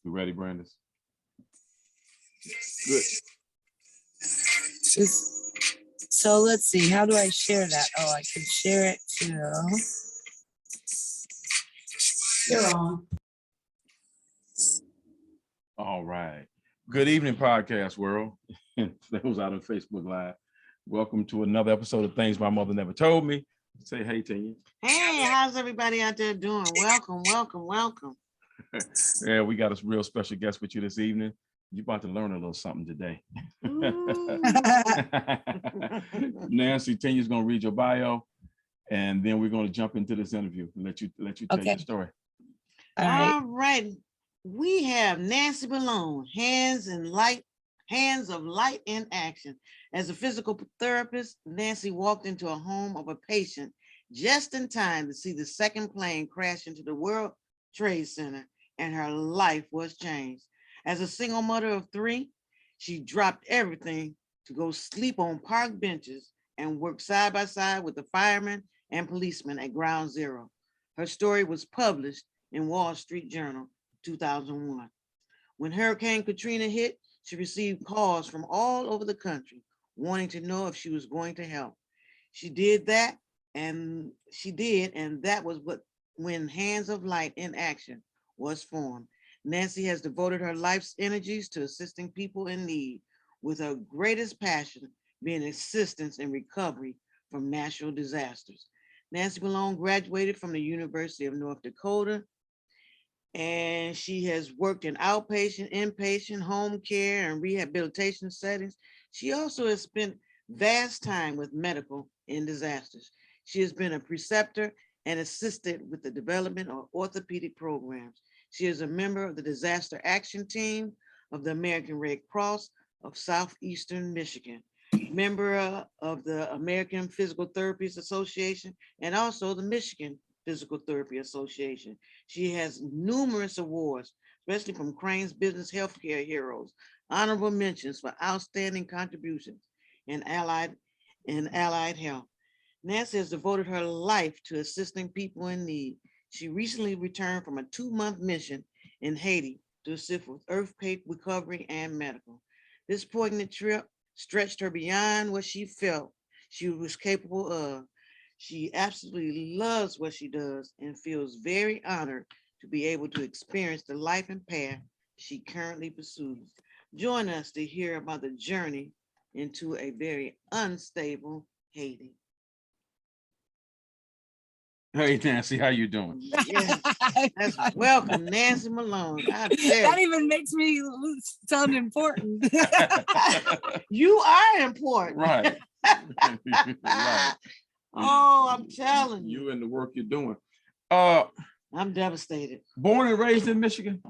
You ready, Brandis? Good. So let's see, how do I share that? Oh, I can share it to. You're on. All right. Good evening, podcast world. Those out on Facebook Live. Welcome to another episode of Things My Mother Never Told Me. Say hey to you. Hey, how's everybody out there doing? Welcome, welcome, welcome. Yeah, we got a real special guest with you this evening. You're about to learn a little something today. Nancy Tenyer's going to read your bio, and then we're going to jump into this interview and let you tell your story. All right. We have Nancy Malone, hands of light in action. As a physical therapist, Nancy walked into a home of a patient just in time to see the second plane crash into the World Trade Center, and her life was changed. As a single mother of 3, she dropped everything to go sleep on park benches and work side by side with the firemen and policemen at Ground Zero. Her story was published in Wall Street Journal 2001. When Hurricane Katrina hit, she received calls from all over the country wanting to know if she was going to help. She did, and that was when Hands of Light in Action was formed. Nancy has devoted her life's energies to assisting people in need, with her greatest passion being assistance in recovery from natural disasters. Nancy Malone graduated from the University of North Dakota, and she has worked in outpatient, inpatient, home care, and rehabilitation settings. She also has spent vast time with medical in disasters. She has been a preceptor and assisted with the development of orthopedic programs. She is a member of the Disaster Action Team of the American Red Cross of Southeastern Michigan, member of the American Physical Therapists Association, and also the Michigan Physical Therapy Association. She has numerous awards, especially from Crane's Business Healthcare Heroes, honorable mentions for outstanding contributions in allied health. Nancy has devoted her life to assisting people in need. She recently returned from a 2-month mission in Haiti to assist with earthquake recovery and medical. This poignant trip stretched her beyond what she felt she was capable of. She absolutely loves what she does and feels very honored to be able to experience the life and path she currently pursues. Join us to hear about the journey into a very unstable Haiti. Hey, Nancy, how you doing? Yes, that's welcome, Nancy Malone. That even makes me sound important. You are important. Right. Right. Oh, I'm telling you. You and the work you're doing. I'm devastated. Born and raised in Michigan?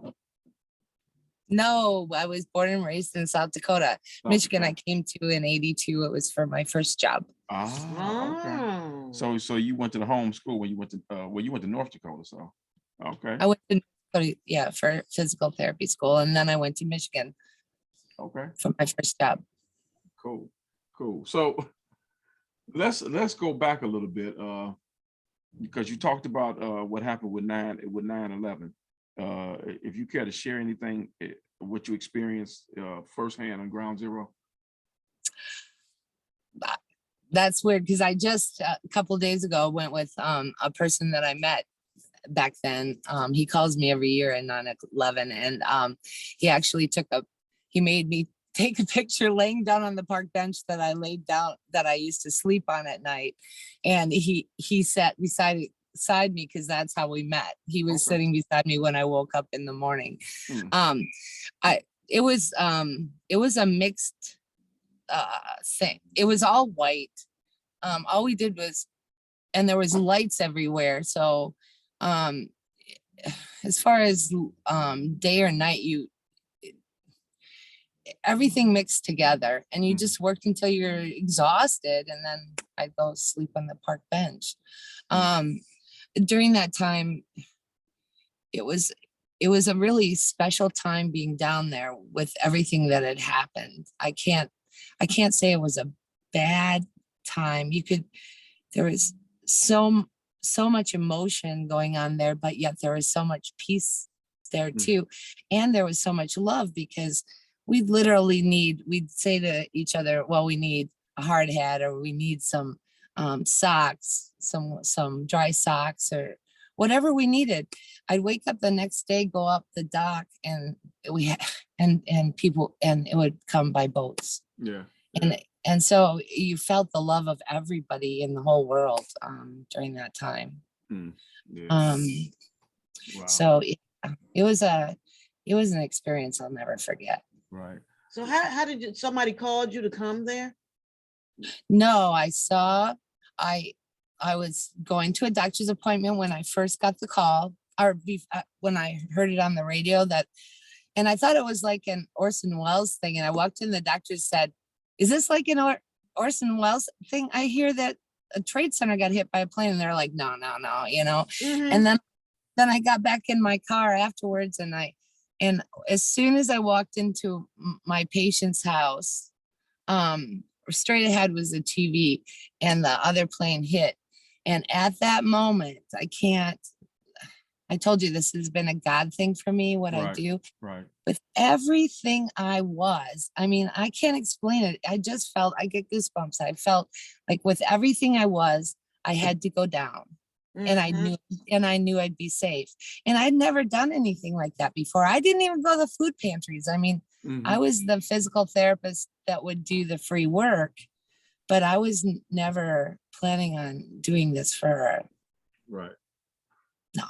No, I was born and raised in South Dakota. Michigan, I came to in 82. It was for my first job. Okay. So you went to the home school when you went to you went to North Dakota. So okay. I went to North Dakota, yeah, for physical therapy school, and then I went to Michigan. Okay. For my first job. Cool. So let's go back a little bit because you talked about what happened with 9/11. If you care to share anything, what you experienced firsthand on Ground Zero. That's weird because I just a couple of days ago went with a person that I met back then. He calls me every year in 9/11, and he actually he made me take a picture laying down on the park bench that I laid down, that I used to sleep on at night, and he sat beside me because that's how we met. He was sitting beside me when I woke up in the morning. It was a mixed thing. It was all white. All we did was, and there was lights everywhere. So as far as day or night, everything mixed together, and you just worked until you're exhausted, and then I'd go sleep on the park bench. During that time, it was a really special time being down there with everything that had happened. I can't say it was a bad time. There was so much emotion going on there, but yet there was so much peace there Mm. too. And there was so much love because we'd say to each other, well, we need a hard hat, or we need some socks, some dry socks, or whatever we needed. I'd wake up the next day, go up the dock, and we had, and people, and it would come by boats. Yeah. And so you felt the love of everybody in the whole world during that time. Mm. Yeah. Wow. So it was an experience I'll never forget. Right. So how did somebody called you to come there? No, I was going to a doctor's appointment when I first got the call, or when I heard it on the radio, and I thought it was like an Orson Welles thing. And I walked in, the doctor said, "Is this like an Orson Welles thing? I hear that a trade center got hit by a plane." And they're like, no, Mhm. And then I got back in my car afterwards, and as soon as I walked into my patient's house, straight ahead was the TV, and the other plane hit. And at that moment, I told you this has been a God thing for me, what I Right. do. Right. With everything I mean, I can't explain it. I just felt, I get goosebumps. I felt like with everything I had to go down. And Mhm. I knew I'd be safe. And I'd never done anything like that before. I didn't even go to the food pantries. I mean, Mhm. I was the physical therapist that would do the free work, but I was never planning on doing this for Right.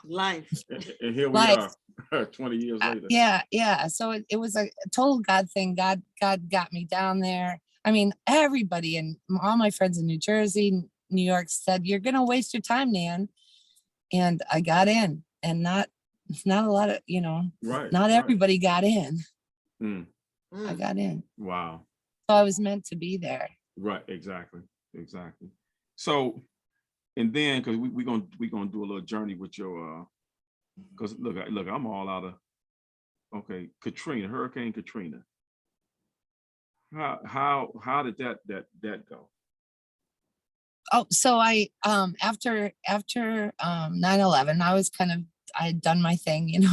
Life. And here we life. are 20 years later. Yeah. So it was a total God thing. God got me down there. I mean, everybody and all my friends in New Jersey, New York said, "You're going to waste your time, Nan." And I got in, and not a lot of, Right. not right. everybody got in. Mm. I got in. Wow. So I was meant to be there. Right. Exactly. So, and then because we're gonna do a little journey with your because look, I'm all out of Hurricane Katrina. How did that go? Oh, so I after 9/11, I had done my thing,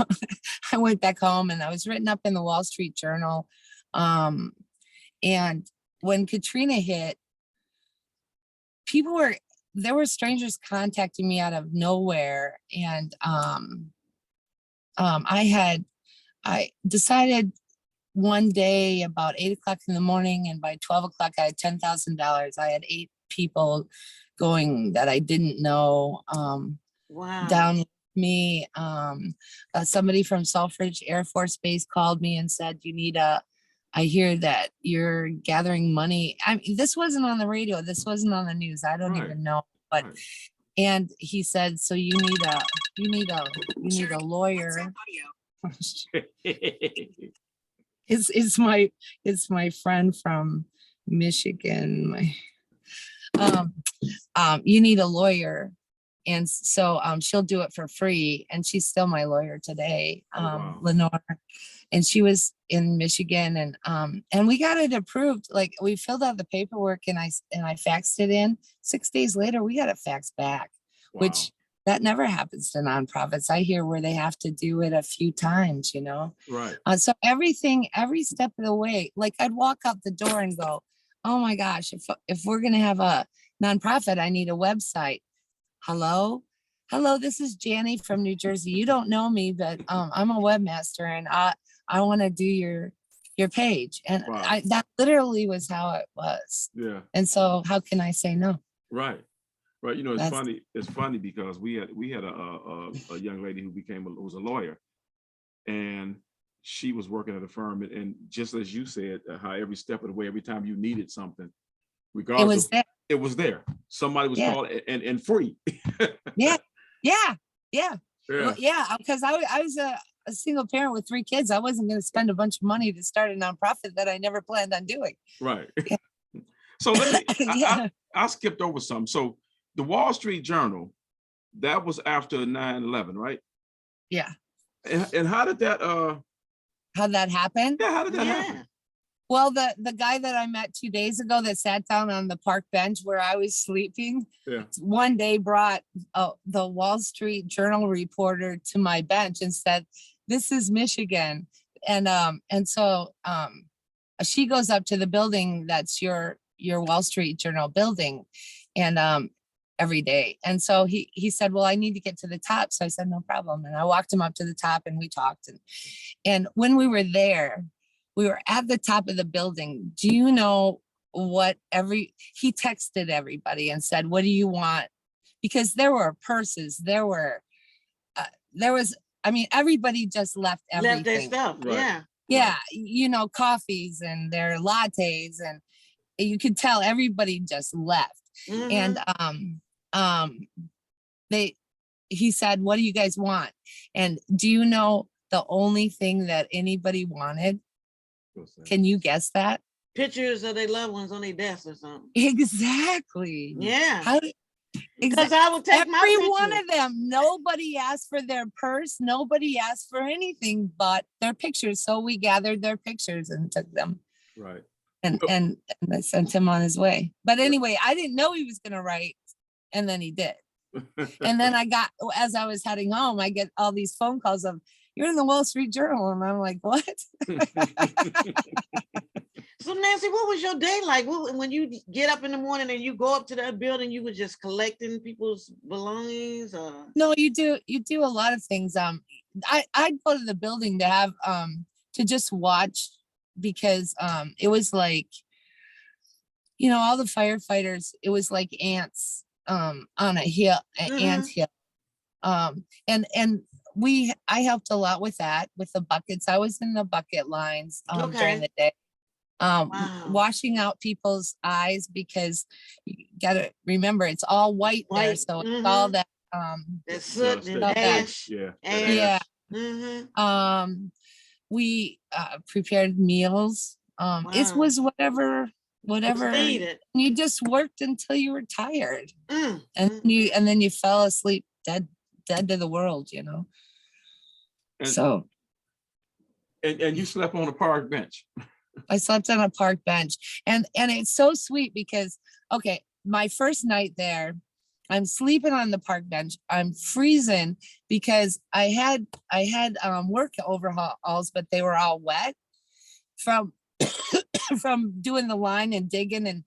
I went back home, and I was written up in the Wall Street Journal. And when Katrina hit, there were strangers contacting me out of nowhere. And I decided one day about 8 o'clock in the morning, and by 12 o'clock I had $10,000. I had 8 people going that I didn't know Wow. down with me. Somebody from Selfridge Air Force Base called me and said, I hear that you're gathering money. I mean, this wasn't on the radio. This wasn't on the news. I don't Right. even know. But Right. and he said, so you need a lawyer. It's my friend from Michigan. You need a lawyer. And so she'll do it for free. And she's still my lawyer today, Wow. Lenore. And she was in Michigan, and we got it approved. Like, we filled out the paperwork, and I faxed it in. 6 days later, we got it faxed back, Wow. which that never happens to nonprofits. I hear where they have to do it a few times, Right. So every step of the way, like, I'd walk out the door and go, oh my gosh, if we're going to have a nonprofit, I need a website. Hello, this is Janny from New Jersey. You don't know me, but I'm a webmaster, and I want to do your page. And Wow. that literally was how it was. Yeah. And so how can I say no? Right. It's funny because we had a young lady who was a lawyer, and she was working at a firm, and just as you said, how every step of the way, every time you needed something, regardless, it was there. Somebody was called and free. Yeah. Yeah. Because I was a single parent with 3 kids. I wasn't going to spend a bunch of money to start a nonprofit that I never planned on doing. Right. Yeah. So Yeah. I skipped over some. So the Wall Street Journal, that was after 9/11, right? Yeah. And how did that How'd that happen? yeah, how did that happen? Well, the guy that I met 2 days ago that sat down on the park bench where I was sleeping, one day brought the Wall Street Journal reporter to my bench and said, this is Michigan. And so she goes up to the building that's your Wall Street Journal building, and every day. And so he said, well, I need to get to the top. So I said, no problem. And I walked him up to the top and we talked. And when we were there, we were at the top of the building. Do you know what he texted everybody and said, what do you want? Because there were purses, there was, I mean, everybody just left everything. Left their stuff, Right. yeah. Yeah, you know, coffees and their lattes, and you could tell everybody just left. Mhm. And he said, what do you guys want? And do you know the only thing that anybody wanted? Can you guess that? Pictures of their loved ones on their desk or something. Exactly. Yeah. How Because I would take my every picture. one of them, nobody asked for their purse, nobody asked for anything but their pictures. So we gathered their pictures and took them. Right. And I sent him on his way. But anyway, I didn't know he was gonna write, and then he did. And then as I was heading home, I get all these phone calls of, you're in the Wall Street Journal. And I'm like, what? So Nancy, what was your day like? When you get up in the morning and you go up to that building, you were just collecting people's belongings? Or? No, you do a lot of things. I'd go to the building to have to just watch, because it was like, you know, all the firefighters, it was like ants on a hill, ant hill. And I helped a lot with that, with the buckets. I was in the bucket lines during the day. Washing out people's eyes, because you gotta remember it's all white there, so it's all that that soot and ash. Yeah. We prepared meals. It was whatever needed. You just worked until you were tired, and then you fell asleep dead to the world, you know. And you slept on a park bench. I slept on a park bench, and it's so sweet because, okay, my first night there, I'm sleeping on the park bench. I'm freezing because I had work overhauls, but they were all wet from from doing the line and digging. And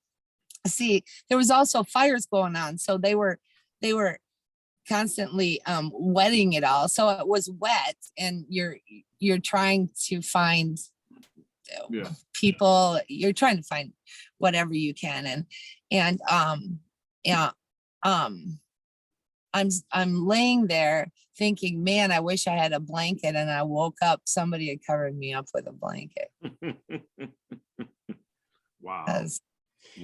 see, there was also fires going on, so they were constantly wetting it all, so it was wet, and you're trying to find people, you're trying to find whatever you can, and I'm laying there thinking, man, I wish I had a blanket, and I woke up, somebody had covered me up with a blanket. Wow.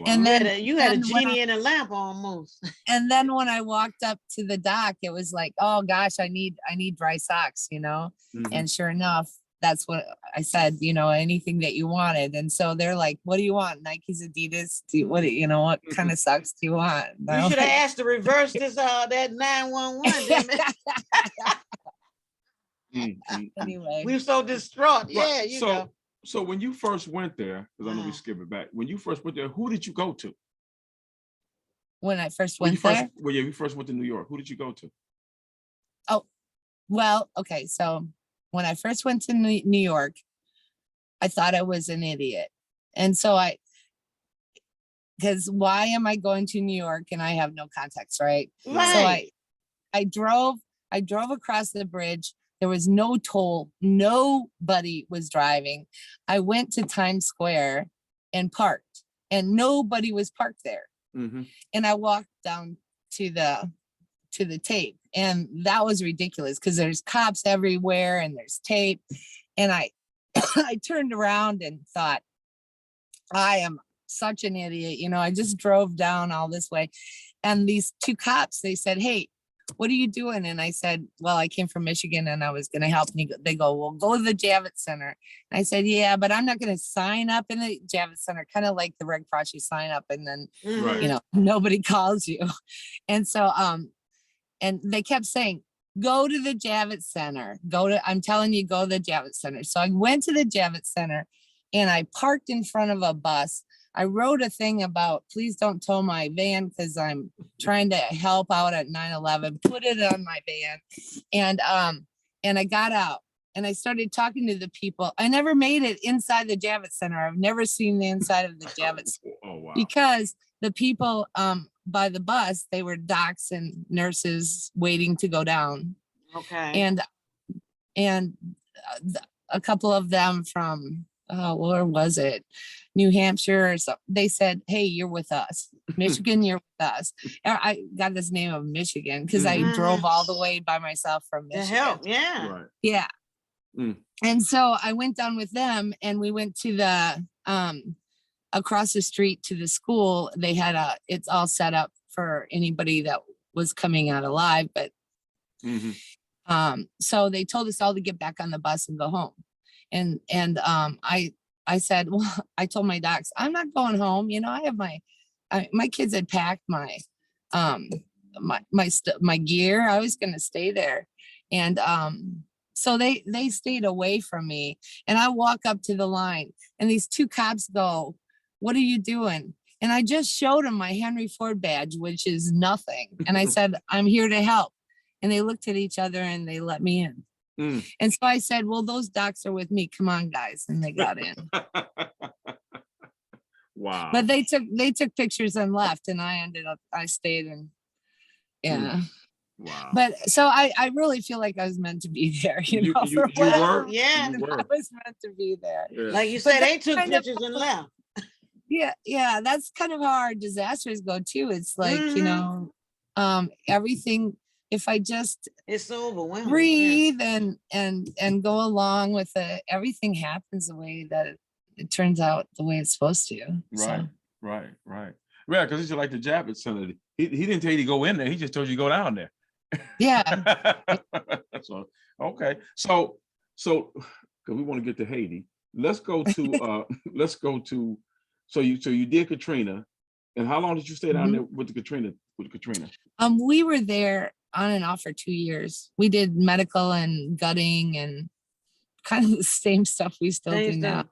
And then you had a genie in a lamp almost. And then when I walked up to the dock, it was like, oh gosh, I need dry socks, you know. And sure enough, that's what I said, you know, anything that you wanted. And so they're like, what do you want? Nikes, Adidas? What kind of socks do you want? You should have asked to reverse this, that 911. Anyway. We were so distraught. Yeah, you know. So when you first went there, because I know we skip it back, when you first went there, who did you go to? When I first went there? Well, yeah, we first went to New York. Who did you go to? Oh, well, okay. So when I first went to New York, I thought I was an idiot. And so because why am I going to New York and I have no contacts, right? Right. So I drove across the bridge. There was no toll. Nobody was driving. I went to Times Square and parked, and nobody was parked there. And I walked down to the tape, and that was ridiculous because there's cops everywhere and there's tape. And I turned around and thought, I am such an idiot. You know, I just drove down all this way. And these two cops, they said, hey, what are you doing? And I said, well, I came from Michigan and I was going to help. And they go, well, go to the Javits Center. And I said, yeah, but I'm not going to sign up in the Javits Center, kind of like the Red Cross, you sign up and then, you know, nobody calls you. And so, and they kept saying, go to the Javits Center, I'm telling you, go to the Javits Center. So I went to the Javits Center and I parked in front of a bus. I wrote a thing about, please don't tow my van because I'm trying to help out at 9/11, put it on my van. And I got out and I started talking to the people. I never made it inside the Javits Center. I've never seen the inside of the Javits Oh, wow. because the people by the bus, they were docs and nurses waiting to go down. Okay. And a couple of them from, where was it? New Hampshire or something. They said, hey, you're with us. Michigan, you're with us. I got this name of Michigan because I drove all the way by myself from To Michigan. help, yeah. Right. Yeah. Mm. And so I went down with them and we went to the, across the street to the school. They had it's all set up for anybody that was coming out alive, but so they told us all to get back on the bus and go home. And I said, well, I told my docs, I'm not going home. You know, I have my kids had packed my gear. I was going to stay there. And so they stayed away from me. And I walk up to the line and these two cops go, what are you doing? And I just showed them my Henry Ford badge, which is nothing. And I said, I'm here to help. And they looked at each other and they let me in. And so I said, well, those docs are with me. Come on, guys. And they got in. Wow. But they took pictures and left. And I stayed and yeah. Wow. But so I really feel like I was meant to be there. You know, you Well, were? yeah. You were. I was meant to be there. Yeah. Like you But said, they that's took kind of- pictures and left. Yeah. That's kind of how our disasters go too. It's like, you know, everything, if I just It's so overwhelming. breathe and go along with it, everything happens the way that it turns out the way it's supposed to. Right, So. right. Yeah, because it's just like the Javits Center. He didn't tell you to go in there. He just told you to go down there. Yeah. So okay. So because we want to get to Haiti, let's go to so you did Katrina, and how long did you stay down there with Katrina? We were there on and off for 2 years. We did medical and gutting and kind of the same stuff we still do now.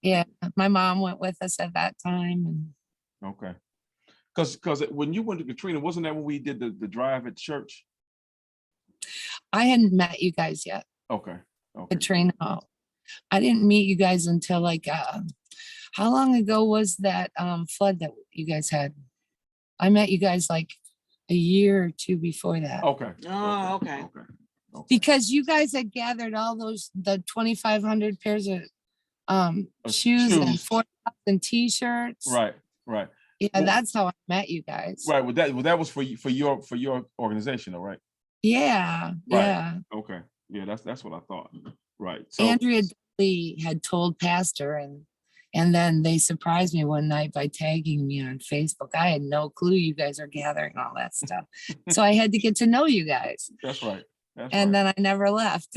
Yeah. My mom went with us at that time. And okay. Because when you went to Katrina, wasn't that when we did the drive at church? I hadn't met you guys yet. Okay. Katrina. I didn't meet you guys until like, how long ago was that flood that you guys had? I met you guys like a year or two before that. Okay. Oh, okay. Because you guys had gathered all the 2,500 pairs of shoes and 4,000 t-shirts. Right. Yeah, well, that's how I met you guys. Right. Well, that was for your organization, though, right? Yeah. Right. Yeah. Okay. Yeah, that's what I thought. Right. So Andrea Lee had told Pastor, and then they surprised me one night by tagging me on Facebook. I had no clue you guys are gathering all that stuff. So I had to get to know you guys. That's right. Then I never left.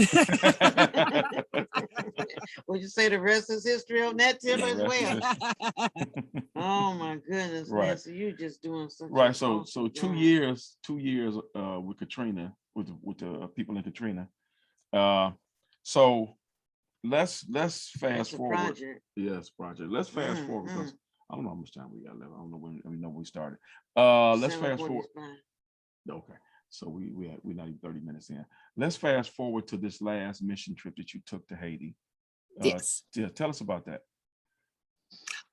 Would you say the rest is history on that tip as well? Oh my goodness, right. man. So you're just doing something. Right. So 2 years with Katrina, with the people in Katrina. So let's fast forward. Project. Yes, project. Let's fast forward because I don't know how much time we got left. I don't know when we started. Let's fast forward. Okay. So we're not even 30 minutes in. Let's fast forward to this last mission trip that you took to Haiti. Yes. Tell us about that.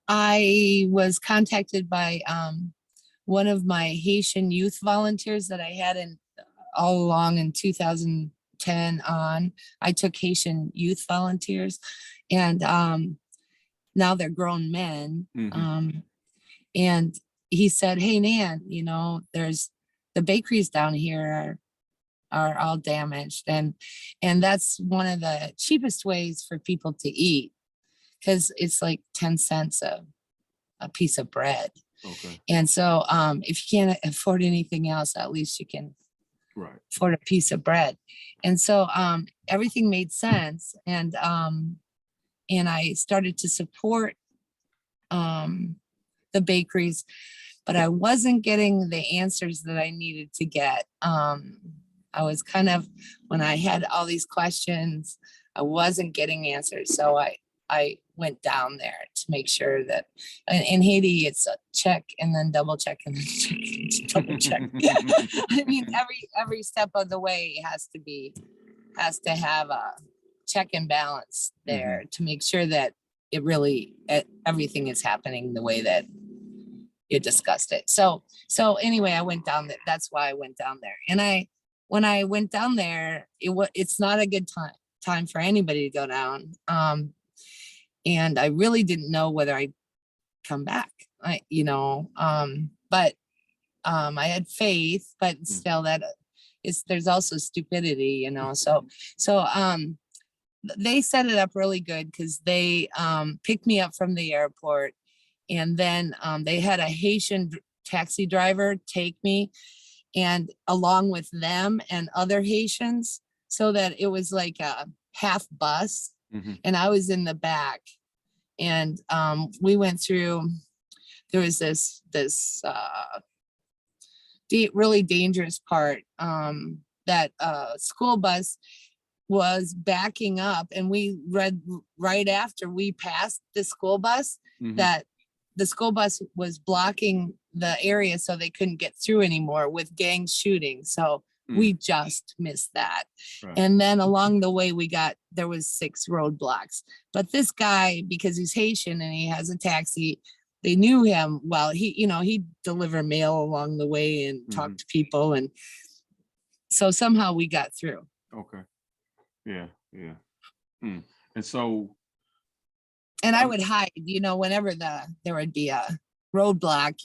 I was contacted by one of my Haitian youth volunteers that I had all along in 2010 on. I took Haitian youth volunteers, and now they're grown men. And he said, hey, Nan, you know, there's the bakeries down here are all damaged. And that's one of the cheapest ways for people to eat, because it's like 10 cents a piece of bread. Okay. And so if you can't afford anything else, at least you can afford a piece of bread. And so everything made sense. And I started to support the bakeries, but I wasn't getting the answers that I needed to get. I was kind of, when I had all these questions, I wasn't getting answers. So I went down there to make sure that in Haiti, it's a check and then double check and then check, double check. I mean, every step of the way has to have check and balance there to make sure that it really, everything is happening the way that you discussed it. So anyway, I went down there. That's why I went down there. And when I went down there, it's not a good time for anybody to go down. And I really didn't know whether I'd come back. But I had faith, but still there's also stupidity, so they set it up really good because they picked me up from the airport, and then they had a Haitian taxi driver take me, and along with them and other Haitians, so that it was like a half bus, and I was in the back, and we went through. There was this really dangerous part that school bus was backing up, and we read right after we passed the school bus that the school bus was blocking the area so they couldn't get through anymore with gang shooting. So we just missed that. Right. And then along the way there was 6 roadblocks, but this guy, because he's Haitian and he has a taxi, they knew him well. He delivered mail along the way and talked to people. And so somehow we got through. Okay. Yeah. And so. And I would hide, whenever there would be a roadblock,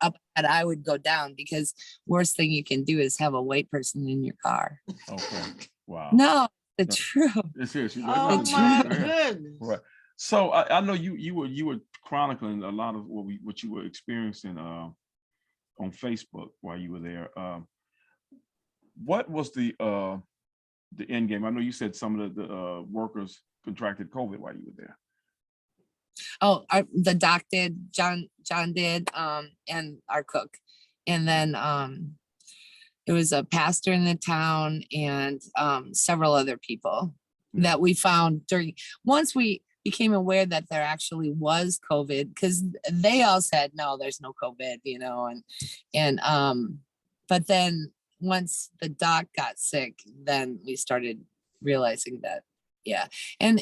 up, and I would go down, because worst thing you can do is have a white person in your car. Okay. Wow. No, the truth. It's here. Oh my goodness. Right. So I know you were chronicling a lot of what you were experiencing on Facebook while you were there. What was the end game? I know you said some of the workers contracted COVID while you were there. Oh, the doc did, John did, and our cook. And then there was a pastor in the town and several other people that we found once we became aware that there actually was COVID, because they all said, no, there's no COVID, but then once the doc got sick, then we started realizing that, yeah. And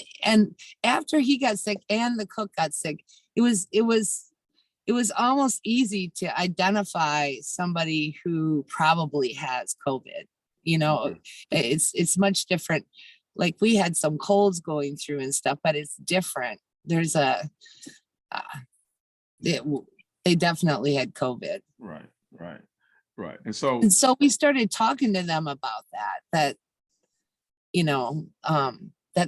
after he got sick and the cook got sick, it was almost easy to identify somebody who probably has COVID. It's much different. Like, we had some colds going through and stuff, but it's different. There's they definitely had COVID. Right. And so we started talking to them about that that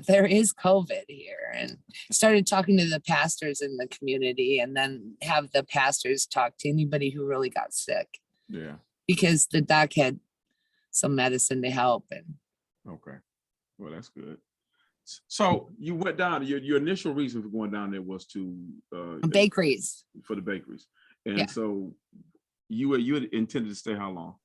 there is COVID here, and started talking to the pastors in the community, and then have the pastors talk to anybody who really got sick. Yeah. Because the doc had some medicine to help. And okay. Well, that's good. So you went down, your initial reason for going down there was to bakeries. For the bakeries. And so you had intended to stay how long?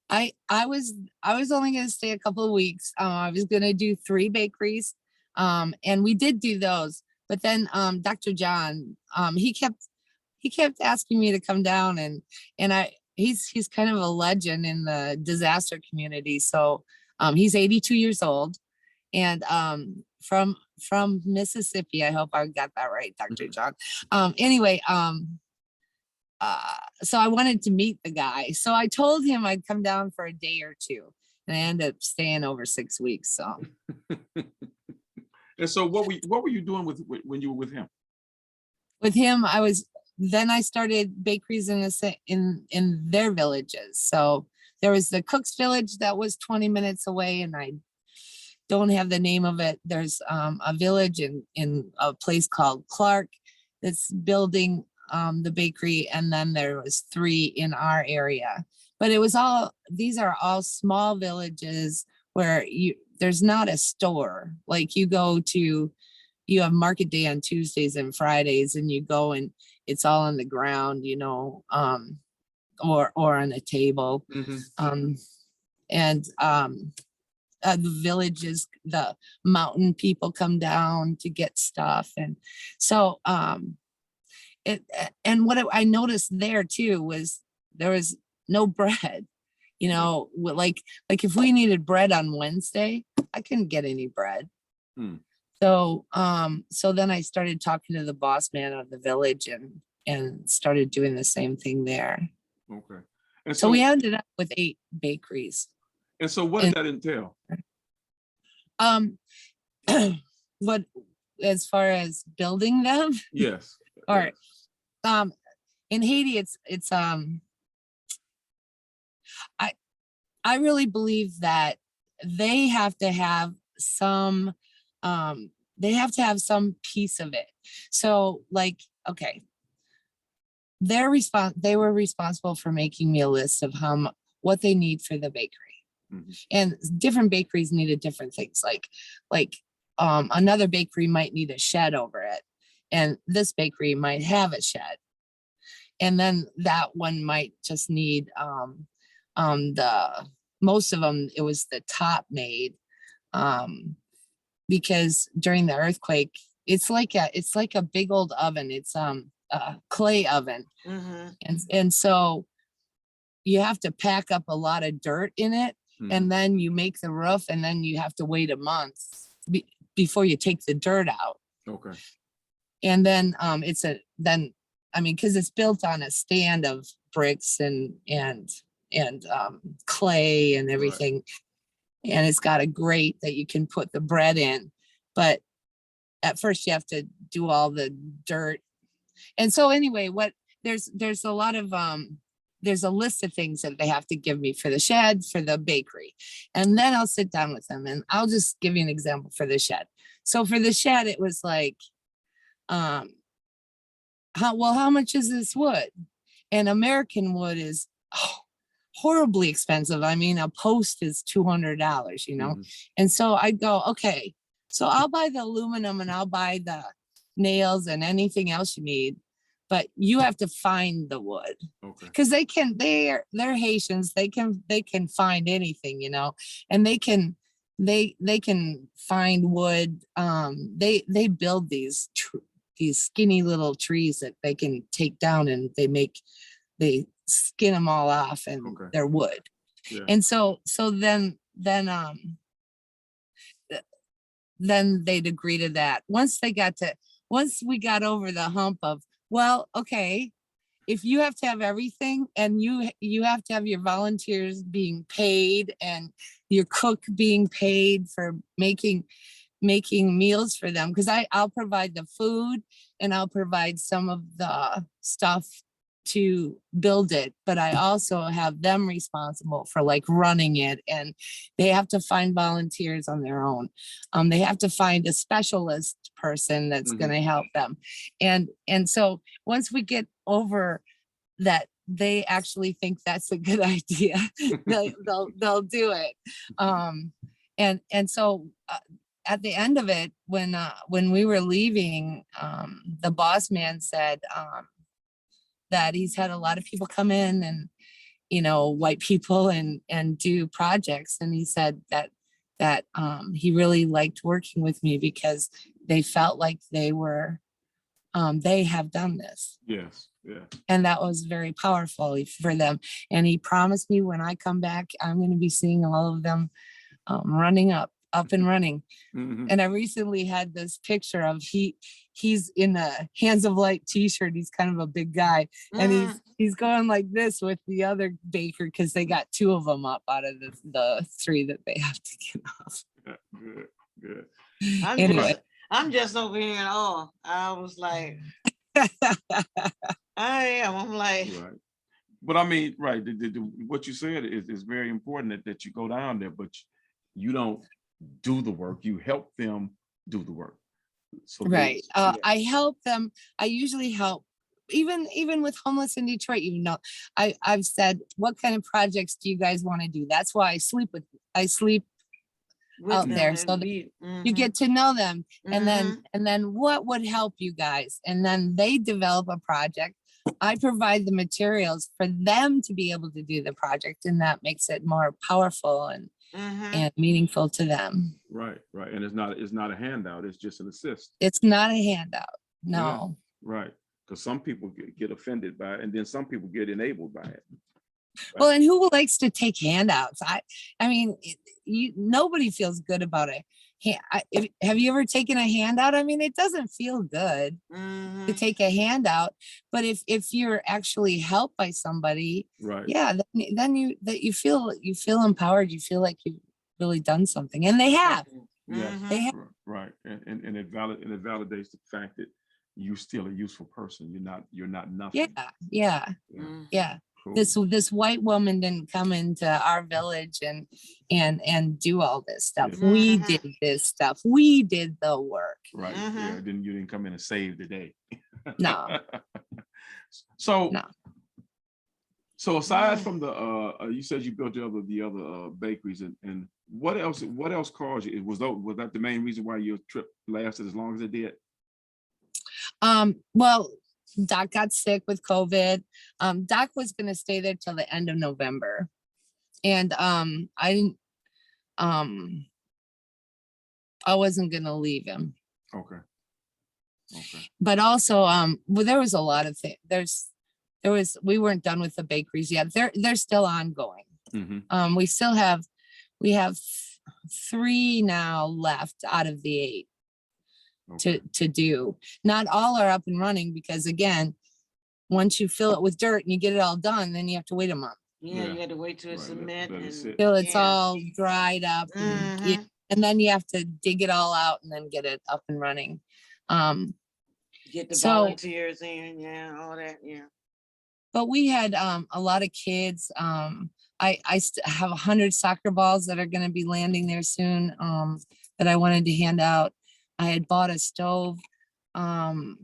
I was only going to stay a couple of weeks. I was going to do 3 bakeries. And we did do those. But then Dr. John, he kept asking me to come down, and he's kind of a legend in the disaster community. So he's 82 years old, and from Mississippi. I hope I got that right, Dr. John. Anyway, so I wanted to meet the guy. So I told him I'd come down for a day or 2, and I ended up staying over 6 weeks. So. And so what were you doing when you were with him? With him, I started bakeries in their villages. So there was the Cook's Village that was 20 minutes away, and I don't have the name of it. There's a village in a place called Clark that's building the bakery, and then there was 3 in our area. But these are all small villages where there's not a store. Like, you have market day on Tuesdays and Fridays, and you go and it's all on the ground, or on a table. The villages, the mountain people come down to get stuff. And so what I noticed there too was there was no bread. Like if we needed bread on Wednesday, I couldn't get any bread. Hmm. So then I started talking to the boss man of the village and started doing the same thing there. Okay. And So we so, ended up with 8 bakeries. what And did that entail? um, what as far as building them, Yes. or Yes. um, in Haiti, it's I really believe that they have to have some they have to have some piece of it. So like, okay, they were responsible for making me a list of what they need for the bakery. Mhm. And different bakeries needed different things. Like another bakery might need a shed over it, and this bakery might have a shed. And then that one might just need the most of them, it was the top made, because during the earthquake, it's like a big old oven. It's a clay oven. Mhm. And so you have to pack up a lot of dirt in it, Mhm. and then you make the roof, and then you have to wait a month before you take the dirt out. Okay. And then I mean, because it's built on a stand of bricks and clay and everything. And it's got a grate that you can put the bread in. But at first you have to do all the dirt. And so anyway, there's a lot of there's a list of things that they have to give me for the shed, for the bakery. And then I'll sit down with them, and I'll just give you an example for the shed. So for the shed, it was like, how much is this wood? And American wood is horribly expensive. I mean, a post is $200, you know? Mhm. And so I go, okay, so I'll buy the aluminum and I'll buy the nails and anything else you need, but you have to find the wood. Okay. Because they're Haitians. They can find anything, you know, and they can find wood. They build these skinny little trees that they can take down, and they skin them all off, and Okay. they're wood. Yeah. And so then they'd agree to that. Once we got over the hump of, well, okay, if you have to have everything, and you have to have your volunteers being paid and your cook being paid for making meals for them, because I'll provide the food and I'll provide some of the stuff to build it, but I also have them responsible for like running it, and they have to find volunteers on their own. They have to find a specialist person that's Mhm. going to help them. And so once we get over that, they actually think that's a good idea. They'll do it. And so at the end of it, when we were leaving, the boss man said that he's had a lot of people come in, and white people, and do projects, and he said that he really liked working with me because they felt like they have done this. Yes. Yeah. And that was very powerful for them. And he promised me when I come back, I'm going to be seeing all of them running up and running. Mhm. And I recently had this picture of he's in a Hands of Light t-shirt. He's kind of a big guy, and he's going like this with the other baker, because they got 2 of them up out of the 3 that they have to get off. Yeah, good. Good. Anyway. I'm just over here in awe. I was like, I'm like, Right. But I mean, right. What you said is very important, that you go down there, but you don't do the work. You help them do the work. So Right. yeah. I help them. I usually help, even with homeless in Detroit. I've said, what kind of projects do you guys want to do? That's why I sleep with out them there, and so that be- you get to know them. And Mhm. then what would help you guys? And then they develop a project. I provide the materials for them to be able to do the project, and that makes it more powerful and meaningful to them. Right. Right. And it's not a handout. It's just an assist. It's not a handout. Yeah. No. Right. Because some people get offended by it, and then some people get enabled by it. Well, and who likes to take handouts? I mean, nobody feels good about it. Have you ever taken a handout? I mean, it doesn't feel good to Mhm. take a handout, but if you're actually helped by somebody, Right. yeah, then you feel empowered. You feel like you've really done something, and they have. Yes. They have. Right. And it validates the fact that you're still a useful person. You're not Yeah, nothing. yeah, Yeah. Mhm. yeah. Cool. This white woman didn't come into our village and do all this stuff. Yeah. We Mhm. did this stuff. We did the work. Right. Mhm. Yeah. You didn't come in and save the day. No, So no. so aside from the you said you built the other bakeries and what else caused you? Was that the main reason why your trip lasted as long as it did? Well, Doc got sick with COVID. Doc was gonna stay there till the end of November. And I didn't I wasn't gonna leave him. Okay. Okay. But also well, there was a lot of things. We weren't done with the bakeries yet. They're still ongoing. Mm-hmm. We have 3 now left out of the 8 Okay. to do. Not all are up and running because again, once you fill it with dirt and you get it all done, then you have to wait a month Yeah, Yeah. you had to wait till it Right, cement let it and sit. till it's yeah. all dried up Mhm. and then you have to dig it all out and then get it up and running. Get the So volunteers in, yeah, all that, yeah. but we had a lot of kids. I have 100 soccer balls that are going to be landing there soon that I wanted to hand out. I had bought a stove and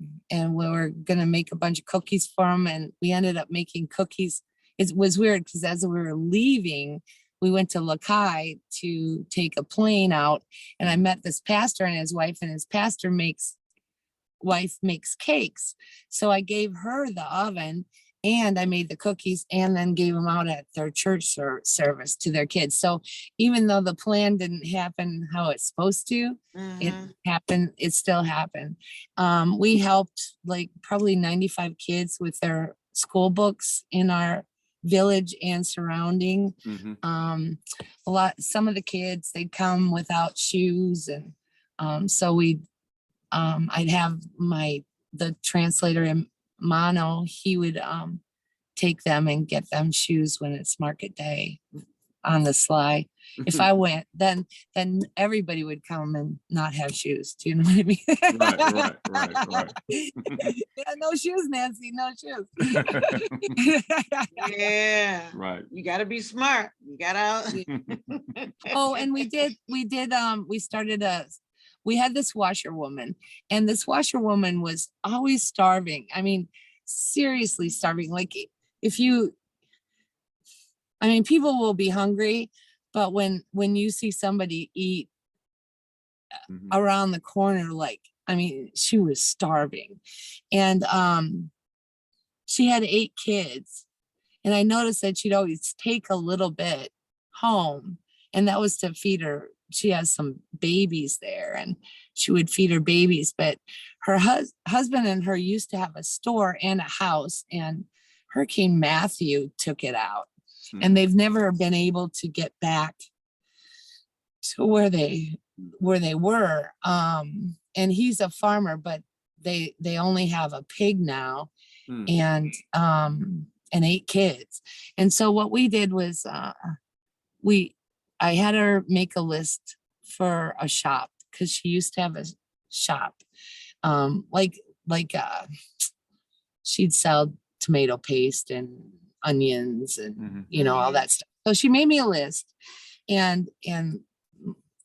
we were going to make a bunch of cookies for them. And we ended up making cookies. It was weird because as we were leaving, we went to Lakai to take a plane out. And I met this pastor and his wife, and his pastor wife makes cakes. So I gave her the oven and I made the cookies and then gave them out at their church service to their kids. So even though the plan didn't happen how it's supposed to, it Mhm. happened, it still happened. We helped like probably 95 kids with their school books in our village and surrounding. Mm-hmm. Some of the kids, they'd come without shoes. And so I'd have the translator in Mono, he would take them and get them shoes when it's market day on the sly. If I went, then everybody would come and not have shoes. Do you know what I mean? Right. Yeah, no shoes, Nancy, no shoes. Yeah. Right. You gotta be smart. You gotta. Oh, and we had this washerwoman, and this washerwoman was always starving. I mean, seriously starving. Like people will be hungry, but when you see somebody eat Mhm. around the corner, like, I mean, she was starving. And she had 8 kids. And I noticed that she'd always take a little bit home, and that was to feed her. She has some babies there, and she would feed her babies. But her husband and her used to have a store and a house, and Hurricane Matthew took it out. And they've never been able to get back to where they were. And he's a farmer, but they only have a pig now and 8 kids. And so what we did was I had her make a list for a shop because she used to have a shop. Like she'd sell tomato paste and onions and all that stuff. So she made me a list, and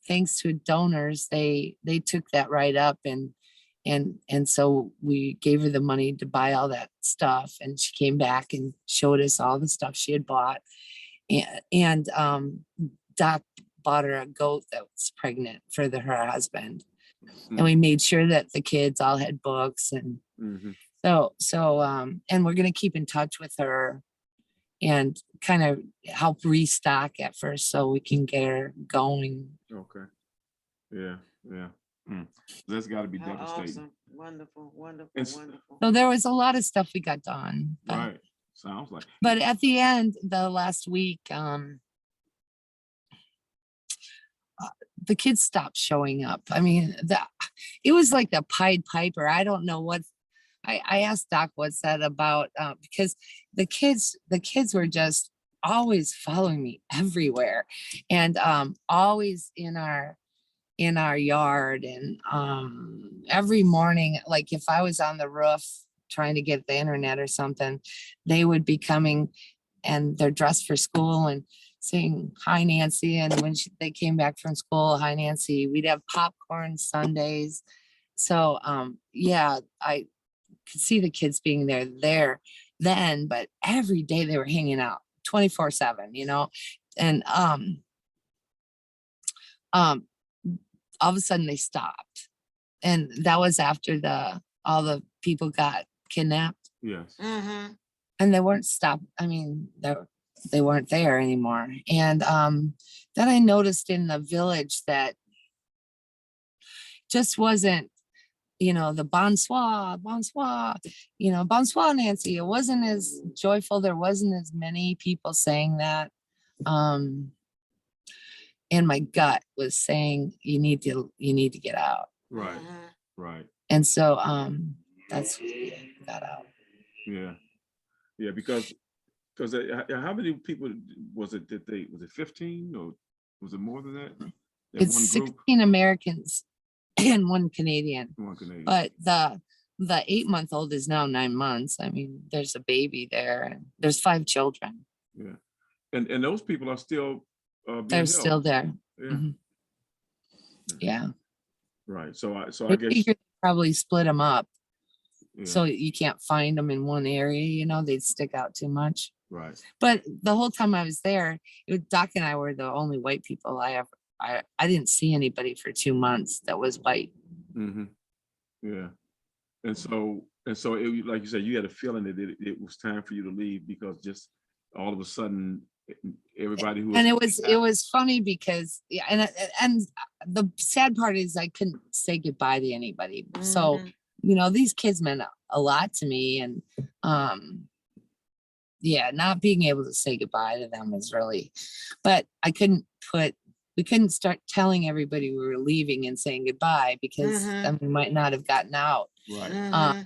thanks to donors, they took that right up, and so we gave her the money to buy all that stuff, and she came back and showed us all the stuff she had bought. And Doc bought her a goat that was pregnant for her husband. And we made sure that the kids all had books. And and we're going to keep in touch with her and kind of help restock at first so we can get her going. Okay. Yeah. That's got to be devastating. Awesome. Wonderful. It's- Wonderful. So there was a lot of stuff we got done. Right. Sounds like. But at the end, the last week, the kids stopped showing up. I mean, it was like the Pied Piper. I don't know what. I asked Doc what's that about, because the kids were just always following me everywhere, and always in our yard, and every morning, like if I was on the roof trying to get the internet or something, they would be coming, and they're dressed for school and saying hi Nancy, and when they came back from school, hi Nancy. We'd have popcorn Sundays. So yeah, I could see the kids being there then, but every day they were hanging out 24/7, and all of a sudden they stopped, and that was after all the people got kidnapped, Yes. Mm-hmm. and they weren't stopped. I mean, they weren't there anymore. And then I noticed in the village that just wasn't, the bonsoir, bonsoir, bonsoir, Nancy. It wasn't as joyful. There wasn't as many people saying that. And my gut was saying, you need to get out. Right. Mm-hmm. Right. And so that's got out. Yeah. Yeah. Because how many people was it that was it 15 or was it more than that? That It's one group? 16 Americans and one Canadian. One Canadian. But the 8-month-old is now 9 months. I mean, there's a baby there, and there's 5 children. Yeah. And those people are still being They're held. still there. Yeah. Mhm. Yeah. Right. So I I guess. figured they'd probably split them up, Yeah. so you can't find them in one area. They'd stick out too much. Right. But the whole time I was there, Doc and I were the only white people I didn't see anybody for 2 months that was white. Mm-hmm. Yeah. And so it, like you said, you had a feeling that it was time for you to leave, because just all of a sudden everybody who was, And it was funny because, yeah, and the sad part is I couldn't say goodbye to anybody. So, these kids meant a lot to me, and yeah, not being able to say goodbye to them was really, but we couldn't start telling everybody we were leaving and saying goodbye, because then we might not have gotten out. right.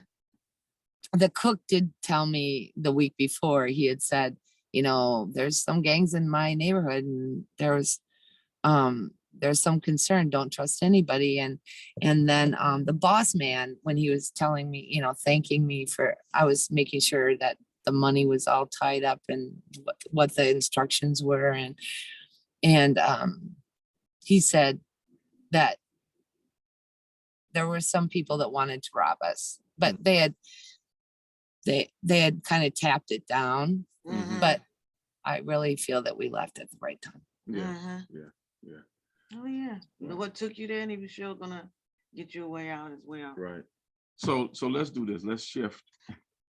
The cook did tell me the week before, he had said, there's some gangs in my neighborhood, and there's some concern, don't trust anybody. And then the boss man, when he was telling me, thanking me I was making sure that the money was all tied up and what the instructions were. And he said that there were some people that wanted to rob us, but they had kind of tapped it down. But I really feel that we left at the right time. Yeah. Yeah. Oh yeah. But what took you there, and he was sure gonna get you a way out as well. Right. So let's do this. Let's shift.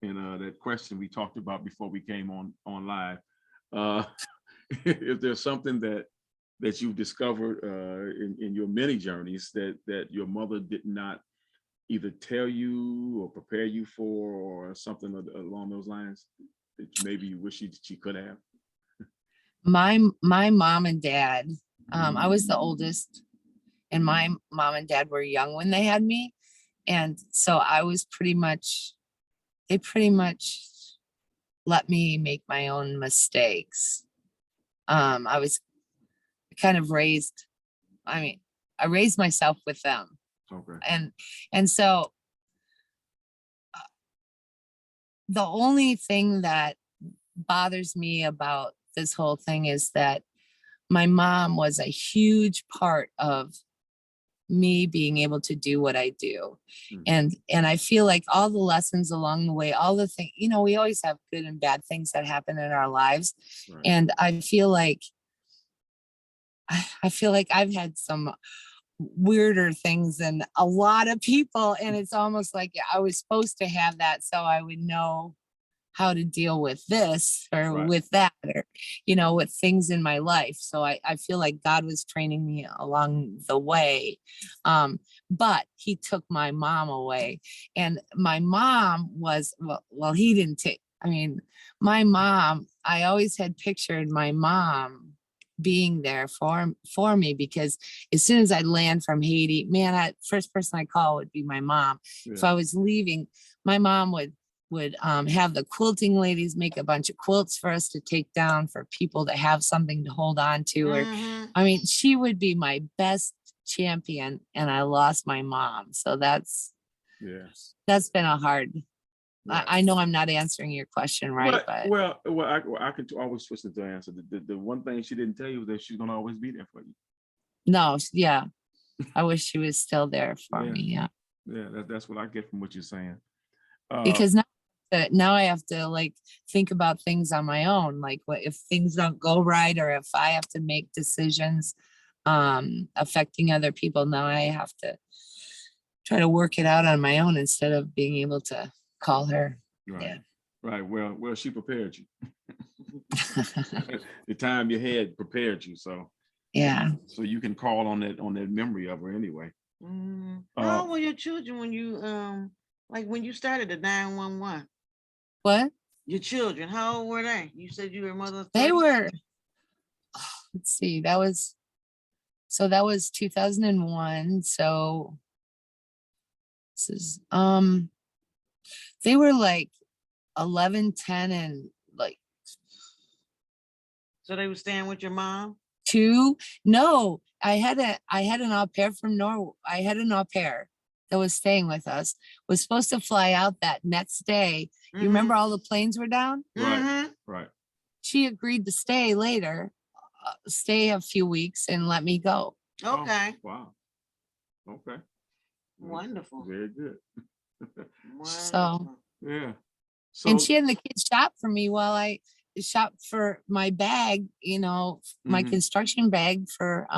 And that question we talked about before we came on live. If there's something that you've discovered in your many journeys that your mother did not either tell you or prepare you for, or something along those lines, that maybe you wish she could have? My mom and dad, I was the oldest, and my mom and dad were young when they had me. And so they pretty much let me make my own mistakes. I was kind of raised myself with them. Okay. And so the only thing that bothers me about this whole thing is that my mom was a huge part of me being able to do what I do. And I feel like all the lessons along the way, all the things, we always have good and bad things that happen in our lives. Right. And I feel like I've had some weirder things than a lot of people. And it's almost like I was supposed to have that, so I would know how to deal with this or Right. with that, or, with things in my life. So I feel like God was training me along the way. But he took my mom away, and my mom was, well, he didn't take, I mean, my mom, I always had pictured my mom being there for me, because as soon as I land from Haiti, man, first person I call would be my mom. If Yeah. I was leaving, my mom would have the quilting ladies make a bunch of quilts for us to take down for people to have something to hold on to. Or, Mhm. I mean, she would be my best champion, and I lost my mom. So that's Yeah. been a hard. Right. I know I'm not answering your question right, but I could always twist it to answer. The one thing she didn't tell you was that she's gonna always be there for you. no, yeah, I wish she was still there for Yeah. me. Yeah, Yeah, that's what I get from what you're saying. because now I have to like think about things on my own. Like, what if things don't go right, or if I have to make decisions affecting other people? Now I have to try to work it out on my own instead of being able to call her. Right. Yeah. Right. Well, she prepared you. The time you had prepared you, so Yeah. so you can call on that memory of her anyway. How old were your children when you like when you started the 911? What? Your children, how old were they? You said you were a mother of They 3? were, let's see, that was 2001. So this is, they were like 11, 10, and like So they were staying with your mom? 2. No, I had an au pair from Norway. I had an au pair that was staying with us, was supposed to fly out that next day. You remember all the planes were down? Mhm. Right. She agreed to stay later, stay a few weeks and let me go. Okay. Oh, wow. Okay. Wonderful. Very good. Wonderful. Yeah. And So she and the kids shopped for me while I shopped for my bag, my Mhm. construction bag for,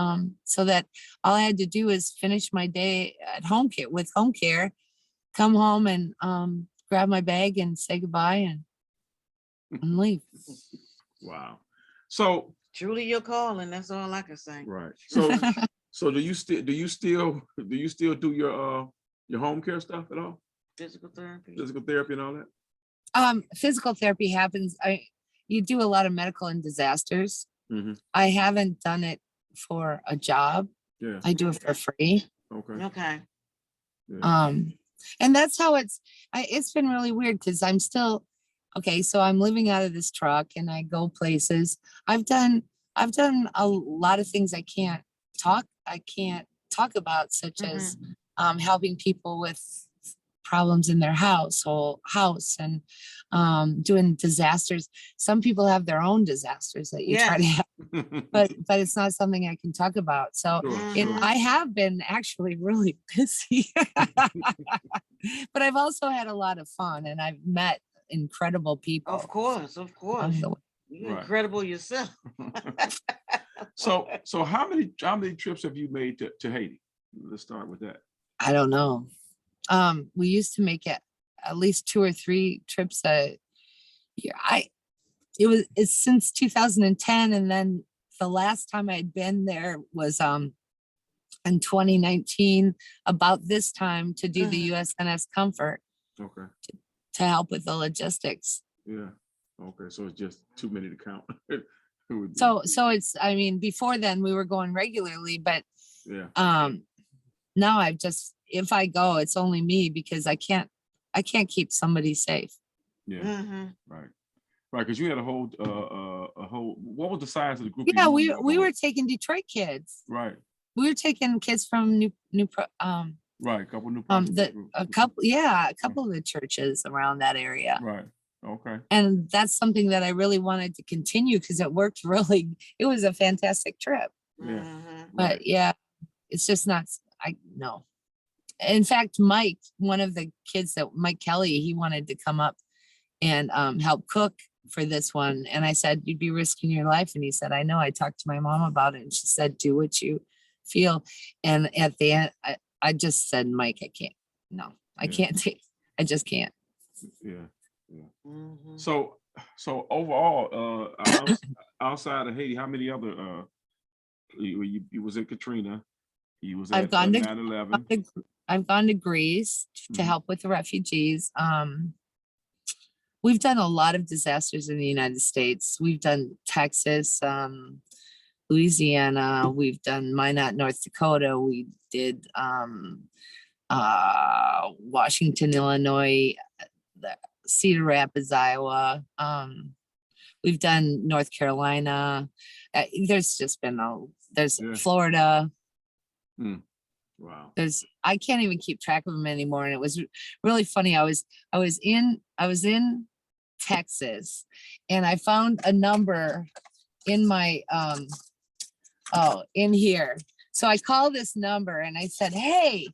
so that all I had to do is finish my day at home care with home care, come home and, grab my bag and say goodbye and leave. wow. So Truly your calling, that's all I can say. right. So do you still do your home care stuff at all? Physical therapy. Physical therapy and all that? Physical therapy happens. You do a lot of medical and disasters. Mhm. I haven't done it for a job. Yeah. I do it for free. Okay. Okay. Yeah. And that's how it's been really weird, because I'm still, okay, so I'm living out of this truck and I go places. I've done a lot of things I can't talk about, such as helping people with problems in their house and doing disasters. Some people have their own disasters that you try to Yes. have, but it's not something I can talk about. So Sure. I have been actually really busy, but I've also had a lot of fun, and I've met incredible people. Of course. along the way. You're Right. incredible yourself. So how many trips have you made to Haiti? Let's start with that. I don't know. We used to make it at least 2 or 3 trips a year. It's since 2010, and then the last time I'd been there was in 2019, about this time, to do the USNS Comfort Okay. to help with the logistics. Yeah. Okay. So it's just too many to count. It would be- So it's, I mean, before then we were going regularly, but yeah. now if I go, it's only me, because I can't keep somebody safe. Yeah. Right. Right. Because you had a whole what was the size of the group? Yeah, you we were taking Detroit kids. Right. We were taking kids from Right. A couple new a couple of the churches around that area. Right. Okay. And that's something that I really wanted to continue, because it worked really. It was a fantastic trip. Yeah. But Right. yeah, it's just not. No. In fact, Mike, one of the kids Mike Kelly, he wanted to come up and help cook for this one. And I said, you'd be risking your life. And he said, I know. I talked to my mom about it, and she said, do what you feel. And at the end, I just said, Mike, I can't. No, I can't take. I just can't. Yeah. So overall, outside of Haiti, how many other you was in Katrina? You was I've at gone to 9/11. I've gone to Greece to help with the refugees. we've done a lot of disasters in the United States. We've done Texas, Louisiana, we've done Minot, North Dakota, we did Washington, Illinois, the Cedar Rapids, Iowa. We've done North Carolina. There's just been there's Florida. Wow. I can't even keep track of them anymore. And it was really funny. I was in Texas, and I found a number in my in here. So I called this number and I said, hey,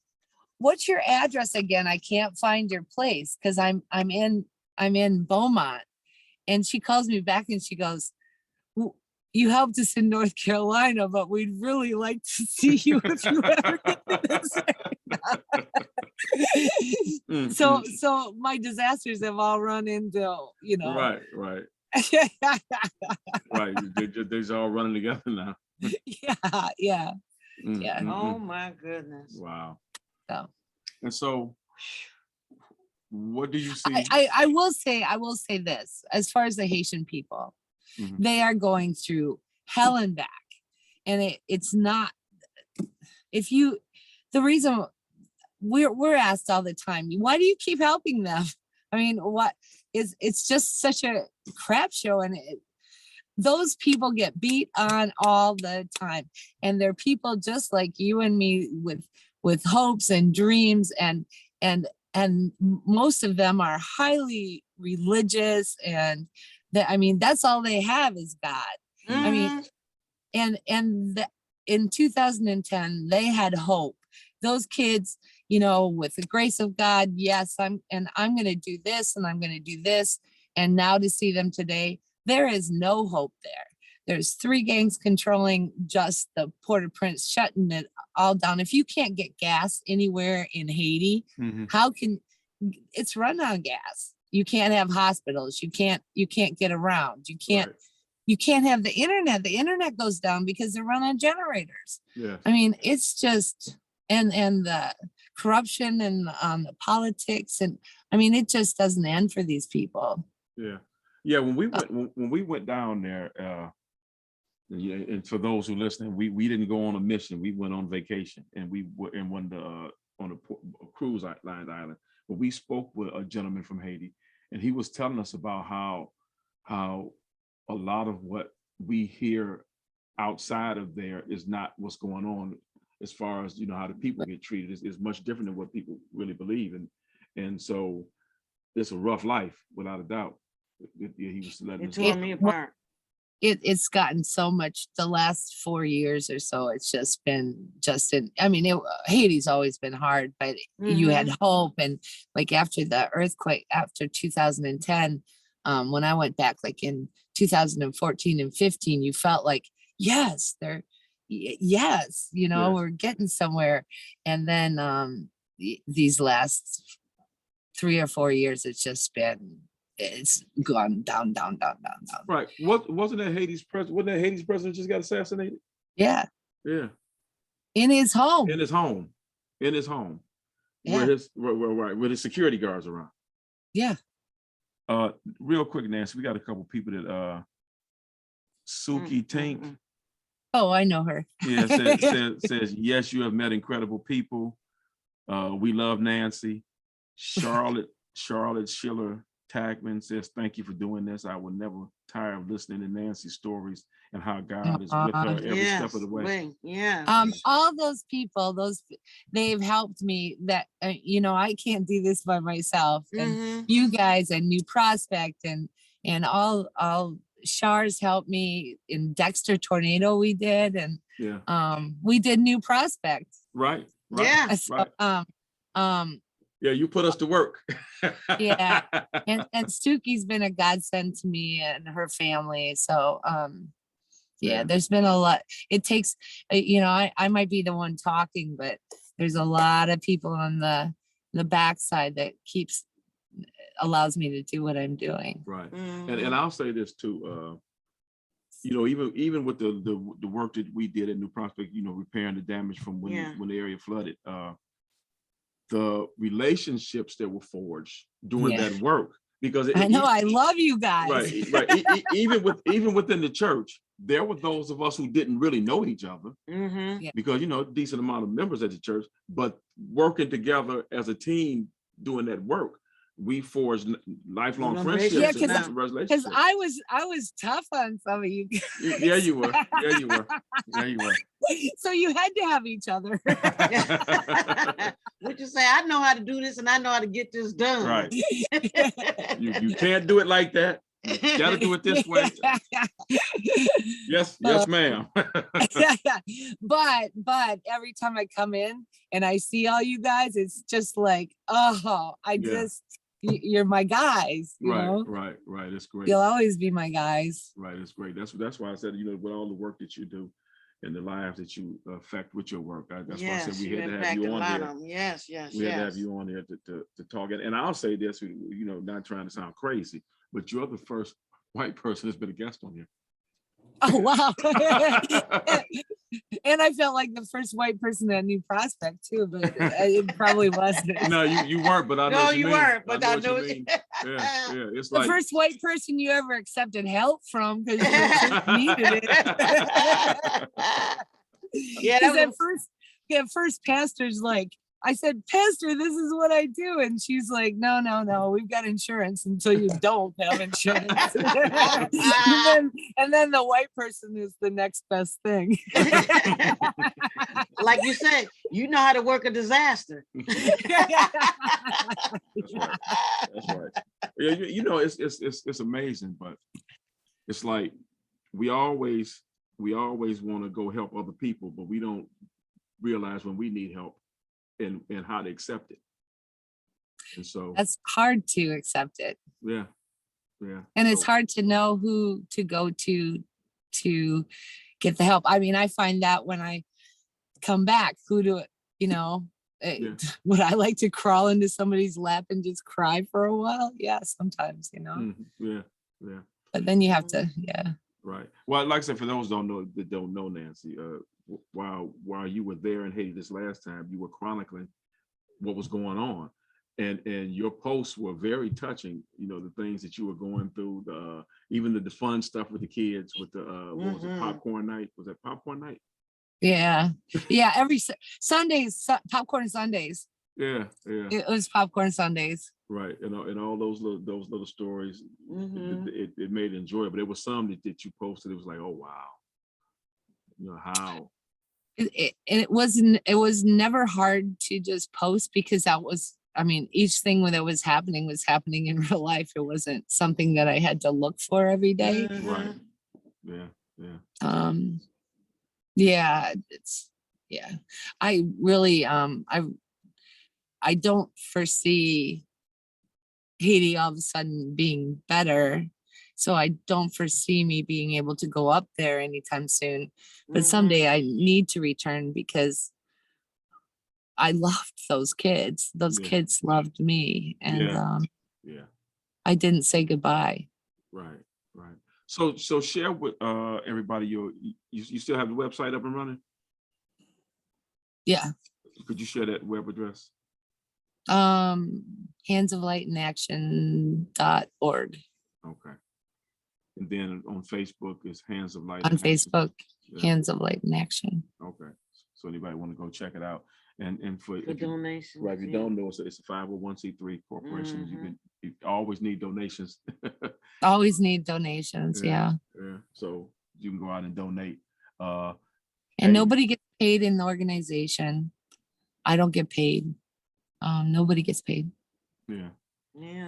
what's your address again? I can't find your place because I'm in Beaumont. And she calls me back and she goes, you helped us in North Carolina, but we'd really like to see you if you ever get to this area. So my disasters have all run into, Right. Right. They're all running together now. Yeah. Oh my goodness. Wow. So. And so what do you see? I will say this, as far as the Haitian people, they are going through hell and back. And it's not, the reason we're asked all the time, why do you keep helping them? I mean, it's just such a crap show. And those people get beat on all the time. And they're people just like you and me with hopes and dreams, and most of them are highly religious, and that's all they have is God. I mean, in 2010 they had hope. Those kids, with the grace of God, yes, I'm going to do this and I'm going to do this. And now to see them today, there is no hope there. There's 3 gangs controlling just the Port-au-Prince, shutting it all down. If you can't get gas anywhere in Haiti, it's run on gas. You can't have hospitals. You can't get around. You can't have the internet. The internet goes down because they're run on generators. Yeah. I mean, it's just, and the corruption and the politics, and it just doesn't end for these people. Yeah. When we went down there, and for those who listen, we didn't go on a mission. We went on vacation, and we were in on a cruise line island. But we spoke with a gentleman from Haiti, and he was telling us about how a lot of what we hear outside of there is not what's going on, as far as how the people get treated is much different than what people really believe, and so it's a rough life without a doubt. He was letting us tore me apart. It's gotten so much the last 4 years or so. It's just been Haiti's always been hard, but you had hope. And like after the earthquake, after 2010, when I went back, like in 2014 and 15, you felt like, yes, we're getting somewhere. And then these last 3 or 4 years, it's gone down. Right. Wasn't that Haiti's president? Wasn't that Haiti's president just got assassinated? Yeah. In his home. Yeah. Where his security guards around. Yeah. Real quick, Nancy, we got a couple people that Suki Tink. Oh, I know her. Yeah, says yes, you have met incredible people. We love Nancy. Charlotte Schiller Tagman says, thank you for doing this. I will never tire of listening to Nancy's stories and how God is with her every step of the way. All those people, they've helped me that, I can't do this by myself. And you guys and New Prospect and all Shars helped me in Dexter Tornado we did. And we did New Prospect. Right. Yeah. So, yeah, you put us to work. Yeah. And Suki's been a godsend to me and her family. So there's been a lot. It takes, I might be the one talking, but there's a lot of people on the backside that allows me to do what I'm doing. Right. And I'll say this too, even with the work that we did at New Prospect, repairing the damage from when the area flooded, the relationships that were forged doing that work, because I know, I love you guys. right. Even within the church, there were those of us who didn't really know each other Mm-hmm. because, decent amount of members at the church, but working together as a team doing that work, we forged lifelong friendships. Yeah, and because I was tough on some of you guys. Yeah, you were. Yeah, you were. Yeah, you were. So you had to have each other. What you say? I know how to do this, and I know how to get this done. Right. You can't do it like that. You got to do it this way. Yes, ma'am. But every time I come in and I see all you guys, it's just like, you're my guys. You know? Right. It's great. You'll always be my guys. Right, it's great. That's why I said, with all the work that you do and the lives that you affect with your work. That's why I said we had to have you on there. Yes. We had to have you on there to talk. And I'll say this, not trying to sound crazy, but you're the first white person that's been a guest on here. Oh, wow. And I felt like the first white person at New Prospect too, but it probably wasn't. No, you weren't, but I know what you mean. weren't, but I know what you mean. Yeah, it's the like first white person you ever accepted help from because you needed it. Yeah, at first pastor's like, I said, Pastor, this is what I do. And she's like, no, we've got insurance until you don't have insurance. and then the white person is the next best thing. Like you said, you know how to work a disaster. That's right. Yeah, it's amazing, but it's like we always want to go help other people, but we don't realize when we need help and how to accept it. And so that's hard to accept it. Yeah. And it's hard to know who to go to get the help. I mean, I find that when I come back, who do would I like to crawl into somebody's lap and just cry for a while? Yeah, sometimes, Yeah. But then you have to, Right. Well, like I said, for those that don't know Nancy, while you were there in Haiti this last time, you were chronicling what was going on, and your posts were very touching. The things that you were going through, even the fun stuff with the kids, with the what was it, popcorn night? Was that popcorn night? Yeah. Every Sundays, popcorn Sundays. Yeah. It was popcorn Sundays. Right, and all those little stories, it made it enjoyable. But there was some that you posted. It was like, oh wow, how. It was never hard to just post because each thing that was happening in real life. It wasn't something that I had to look for every day. Right. Yeah. I really I don't foresee Haiti all of a sudden being better. So I don't foresee me being able to go up there anytime soon. But someday I need to return because I loved those kids. Those kids loved me. And I didn't say goodbye. Right. So share with everybody you still have the website up and running? Yeah. Could you share that web address? handsoflightinaction.org. Okay. And then on Facebook is Hands of Light. On Facebook, Hands of Light in Action. Okay. So anybody want to go check it out. And for donations. Right, if you don't know, it's a 501c3 corporation. You always need donations. Always need donations, yeah. So you can go out and donate. And nobody gets paid in the organization. I don't get paid. Nobody gets paid. Yeah,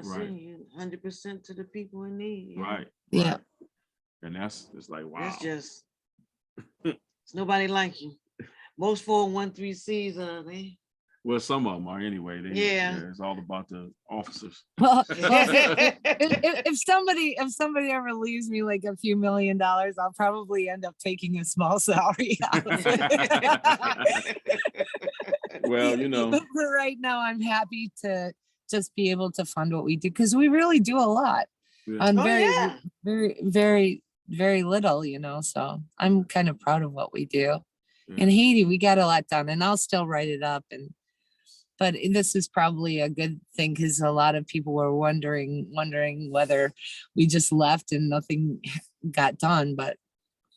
right. See, 100% to the people in need. Right. Yeah. And it's like, wow. That's just, it's nobody like you. Most 401(c)(3)s are they? Well, some of them are anyway. It's all about the officers. Well, if somebody ever leaves me like a few $1 million, I'll probably end up taking a small salary out. Well, But for right now, I'm happy to just be able to fund what we do because we really do a lot on very little, so I'm kind of proud of what we do. In Haiti, we got a lot done, and I'll still write it up and but this is probably a good thing because a lot of people were wondering whether we just left and nothing got done, but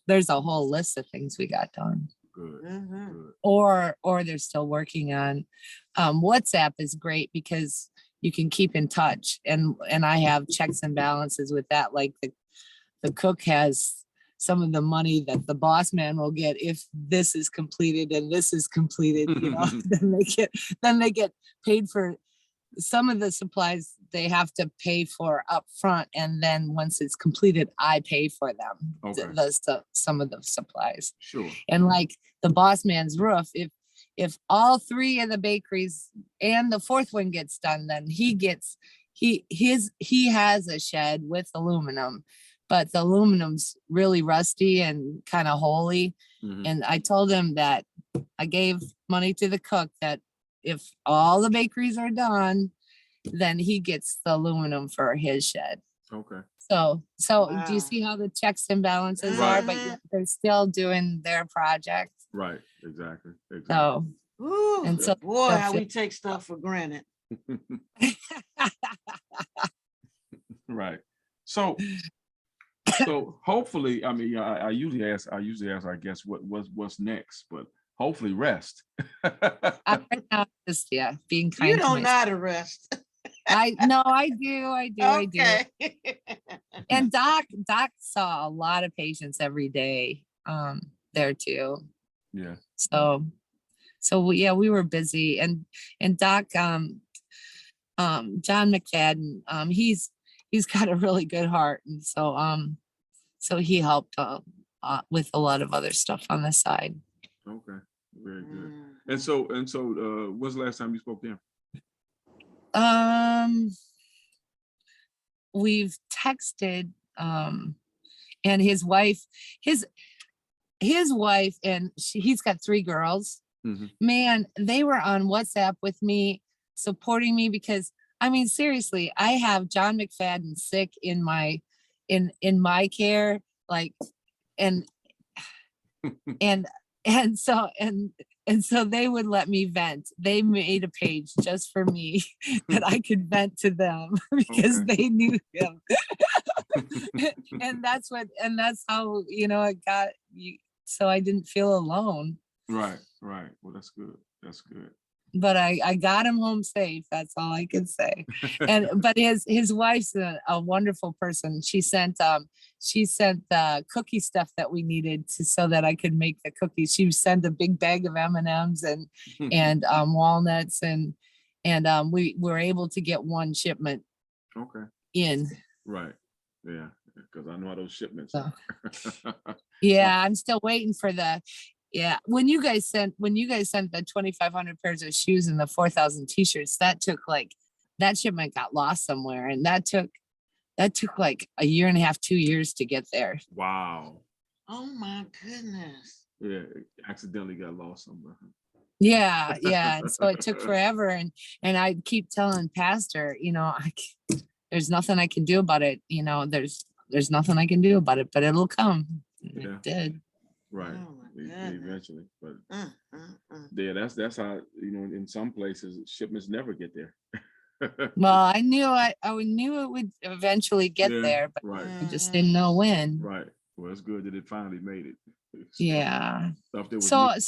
there's a whole list of things we got done. Good, Mhm. good. Or they're still working on. WhatsApp is great because you can keep in touch, and I have checks and balances with that. Like the cook has some of the money that the boss man will get if this is completed and this is completed, you know, then they get paid for some of the supplies they have to pay for up front, and then once it's completed, I pay for them. Okay. Some of the supplies. Sure. And like the boss man's roof, if all three of the bakeries and the fourth one gets done, then he has a shed with aluminum, but the aluminum's really rusty and kind of holy. Mhm. And I told him that I gave money to the cook that if all the bakeries are done, then he gets the aluminum for his shed. Okay. So do you Wow. see how the checks and balances are? But Mhm. yet they're still doing their project. Right. Exactly. Exactly. So Ooh, and so boy, they'll how we feel- take stuff for granted. Right. So hopefully, I mean, I usually ask, I guess, what's next, but hopefully rest. right now, just being kind You to don't know myself. how to rest. I do. Okay. And Doc saw a lot of patients every day there too. Yeah. So yeah, we were busy, and Doc John McFadden, he's got a really good heart, and so he helped with a lot of other stuff on the side. Okay. Very good. Mm. And so, when's the last time you spoke to him? We've texted, and his wife, and he's got 3 girls. Mhm. Man, they were on WhatsApp with me, supporting me, because I mean, seriously, I have John McFadden sick in my care, like, and so they would let me vent. They made a page just for me that I could vent to them because Okay. they knew him. and that's how, it got you. So I didn't feel alone, Right. Right. Well, that's good. That's good. but I got him home safe. That's all I can say. But his wife's a wonderful person. She sent the cookie stuff that we needed so that I could make the cookies. She sent a big bag of M&Ms and walnuts, and we were able to get one shipment Okay. in. Right. Yeah. Because I know how those shipments So. are. Yeah, I'm still waiting for yeah. When you guys sent the 2,500 pairs of shoes and the 4,000 t-shirts, that shipment got lost somewhere, and that took like a year and a half, 2 years to get there. Wow. Oh my goodness. Yeah. It accidentally got lost somewhere. Yeah. And so it took forever, and I keep telling Pastor, there's nothing I can do about it. There's nothing I can do about it, but it'll come. Yeah. It did. Right. Oh my goodness. Eventually, but Mm. yeah, that's how, in some places shipments never get there. Well, I knew it would eventually get Yeah, there, but right, I just didn't know when. right. Well, it's good that it finally made it. Yeah. Stuff that was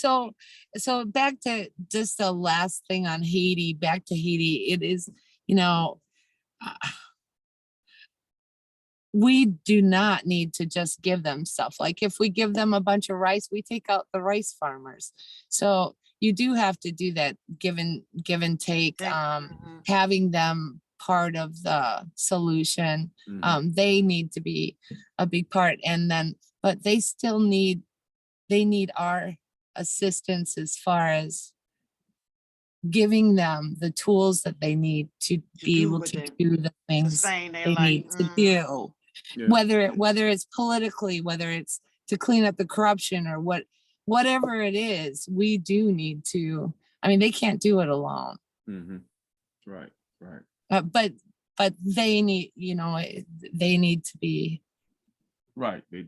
So back to just the last thing on Haiti, back to Haiti, it is, we do not need to just give them stuff. Like if we give them a bunch of rice, we take out the rice farmers. So you do have to do that give and take, having them part of the solution. They need to be a big part, but they still need our assistance as far as giving them the tools that they need to be able to do the things they need to do. Yeah. Whether it's politically, whether it's to clean up the corruption, or whatever it is, we do need to. I mean, they can't do it alone. Right. But they need, they need to be right. They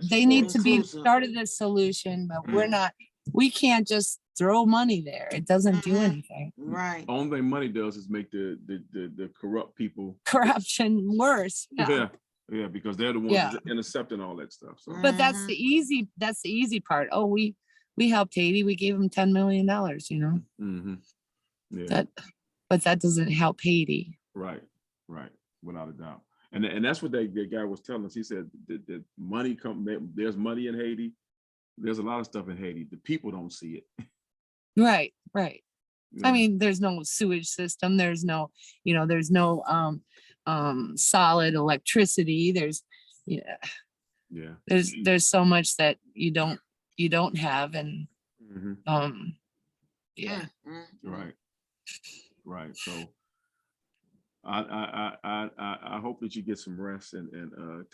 they need to be Inclusive. part of the solution, but we can't just throw money there. It doesn't do Mhm. anything. Right. Only thing money does is make the corrupt people. Corruption worse. Yeah. Yeah, because they're the ones Yeah. that intercepting all that stuff. So But that's the easy part. Oh, we helped Haiti. We gave them $10 million, you know, yeah, but that doesn't help Haiti. right, without a doubt. And that's what that guy was telling us. He said that money there's money in Haiti. There's a lot of stuff in Haiti. The people don't see it. Right. Yeah. I mean, there's no sewage system. There's no, there's no solid electricity. There's, yeah. there's so much that you don't have. And yeah. Right. So I hope that you get some rest and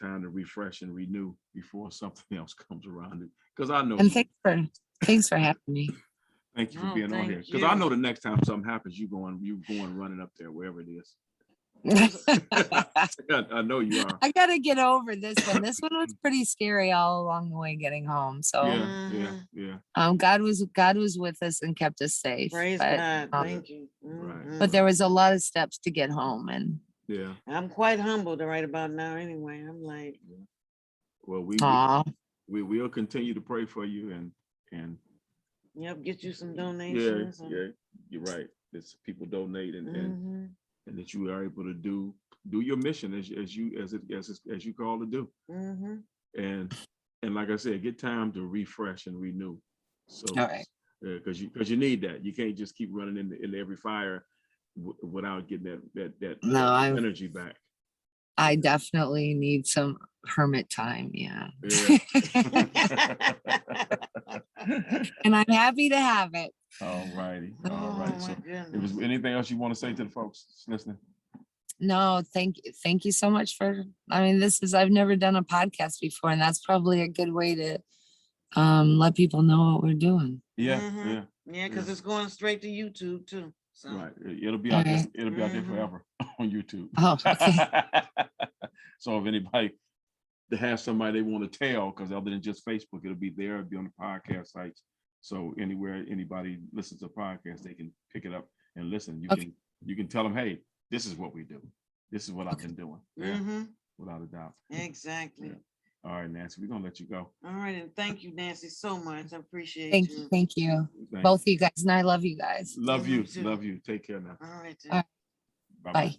time to refresh and renew before something else comes around it. Because I know. And thanks for having me. Thank you for being on here. Because I know the next time something happens, you going running up there, wherever it is. I know you are. I gotta get over this one. This one was pretty scary all along the way getting home. So yeah. God was with us and kept us safe. Praise God. Thank you. Right. But there was a lot of steps to get home, and yeah. I'm quite humbled right about now anyway. I'm like, well, we'll continue to pray for you and get you some donations. Yeah, you're right. It's people donate and that you are able to do your mission as you call to do. And like I said, get time to refresh and renew. So because you need that. You can't just keep running into every fire without getting that energy back. I definitely need some hermit time. Yeah. And I'm happy to have it. All righty. So if there's anything else you want to say to the folks listening? No, thank you so much I've never done a podcast before, and that's probably a good way to let people know what we're doing. Yeah, because it's going straight to YouTube too. So. Right. It'll be out there. It'll be out there forever on YouTube. Oh, okay. So if anybody to have somebody they want to tell, because other than just Facebook, it'll be there, it'll be on the podcast sites. So anywhere anybody listens to a podcast, they can pick it up and listen. You can tell them, hey, this is what we do. This is what I've been doing. Yeah, without a doubt. Exactly. Yeah. All right, Nancy, we're gonna let you go. All right, and thank you, Nancy, so much. I appreciate you. Thank you. Both of you guys, and I love you guys. Love you. Take care now. All right. Bye.